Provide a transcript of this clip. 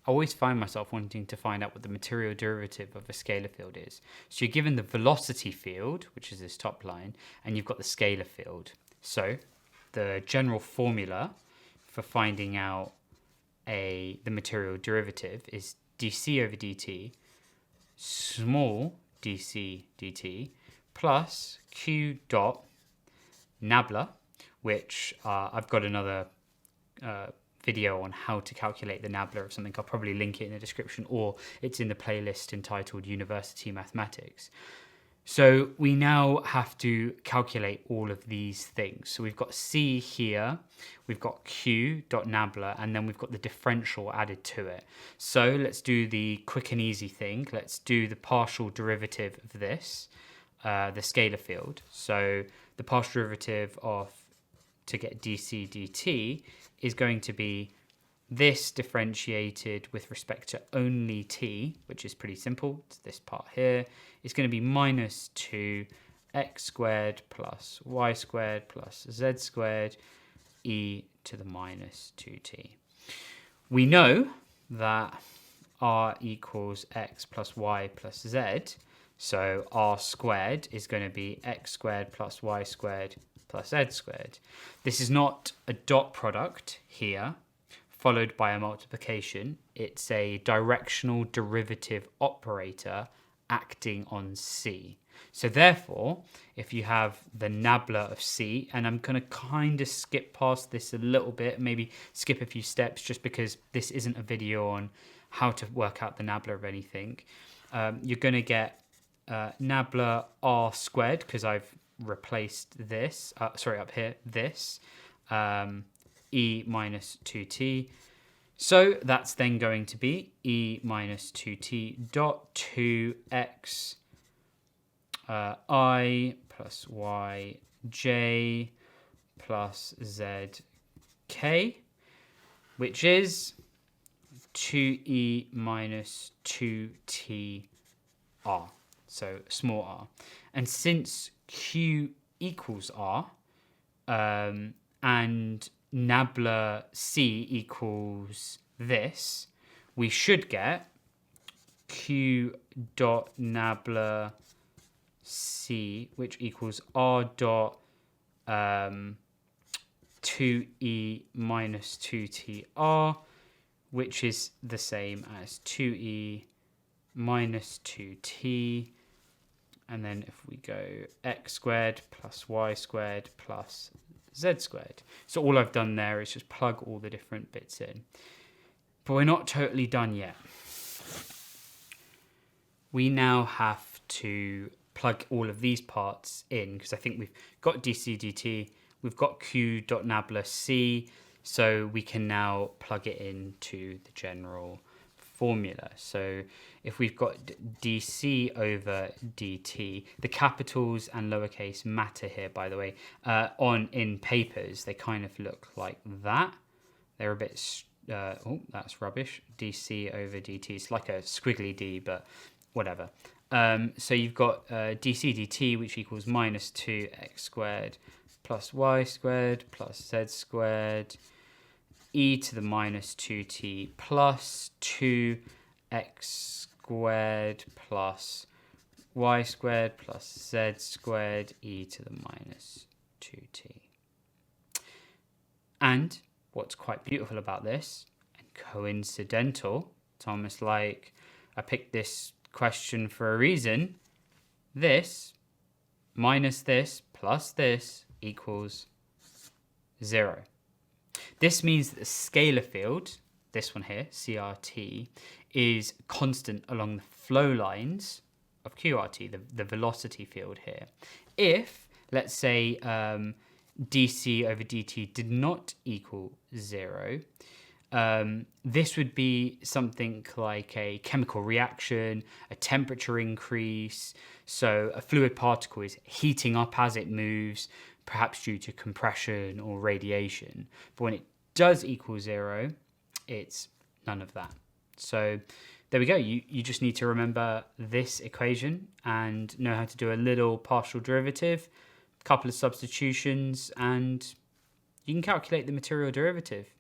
I always find myself wanting to find out what the material derivative of a scalar field is. So you're given the velocity field, which is this top line, and you've got the scalar field. So the general formula for finding out the material derivative is dc over dt, small dc dt, plus q dot nabla, which I've got another video on how to calculate the nabla of something. I'll probably link it in the description, or it's in the playlist entitled University Mathematics. So we now have to calculate all of these things. So we've got C here, we've got Q dot nabla, and then we've got the differential added to it. So let's do the quick and easy thing. Let's do the partial derivative of this, the scalar field. So the partial derivative of, to get dc dt, is going to be this differentiated with respect to only t, which is pretty simple. It's this part here. It's going to be minus 2 x squared plus y squared plus z squared e to the minus 2t. We know that r equals x plus y plus z, so r squared is going to be x squared plus y squared plus z squared. This is not a dot product here followed by a multiplication. It's a directional derivative operator acting on C. So therefore, if you have the nabla of C, and I'm going to kind of skip past this a little bit, maybe skip a few steps just because this isn't a video on how to work out the nabla of anything. You're going to get nabla r squared, because I've replaced this, up here, this, e minus 2t. So that's then going to be e minus 2t dot 2x I plus y j plus z k, which is 2e minus 2t r, so small r. And since q equals r, and nabla c equals this, we should get q dot nabla c, which equals r dot 2e minus 2tr, which is the same as 2e minus 2t. And then if we go x squared plus y squared plus z squared. So all I've done there is just plug all the different bits in. But we're not totally done yet. We now have to plug all of these parts in, because I think we've got dc dt, we've got q dot nabla c, so we can now plug it into the general formula. So if we've got dc over dt, the capitals and lowercase matter here, by the way. In papers, they kind of look like that. They're a bit, oh, that's rubbish. dc over dt, it's like a squiggly d, but whatever. So you've got dc dt, which equals minus 2x squared plus y squared plus z squared e to the minus 2t plus 2x squared plus y squared plus z squared e to the minus 2t. And what's quite beautiful about this, and coincidental, it's almost like I picked this question for a reason, this minus this plus this equals 0. This means that the scalar field, this one here, CRT, is constant along the flow lines of QRT, the velocity field here. If, let's say, dc over dt did not equal 0, this would be something like a chemical reaction, a temperature increase. So a fluid particle is heating up as it moves, perhaps due to compression or radiation. But when it does equal 0, it's none of that. So there we go. You just need to remember this equation and know how to do a little partial derivative, a couple of substitutions, and you can calculate the material derivative.